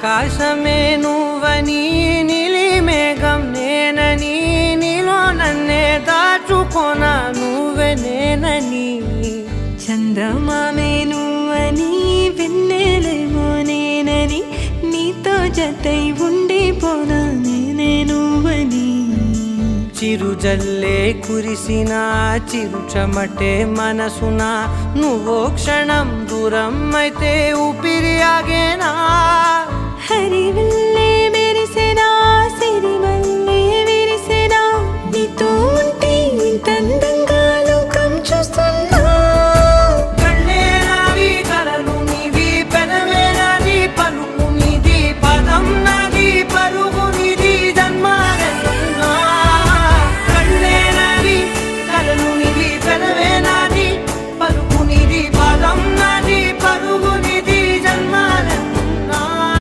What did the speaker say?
ఆకాశమే నువ్వని నీలి మేఘం నేనని నీలో నన్నే దాచుకోనా నువ్వే నేనని చందమామే నువ్వని వెన్నెలేమో నేనని నీతో జతై ఉండిపోనా నేనే నువ్వని చిరుజల్లే కురిసిన చిరుచమటే మనసున నువ్వో క్షణం దూరం అయితే ఊపిరి ఆగేనా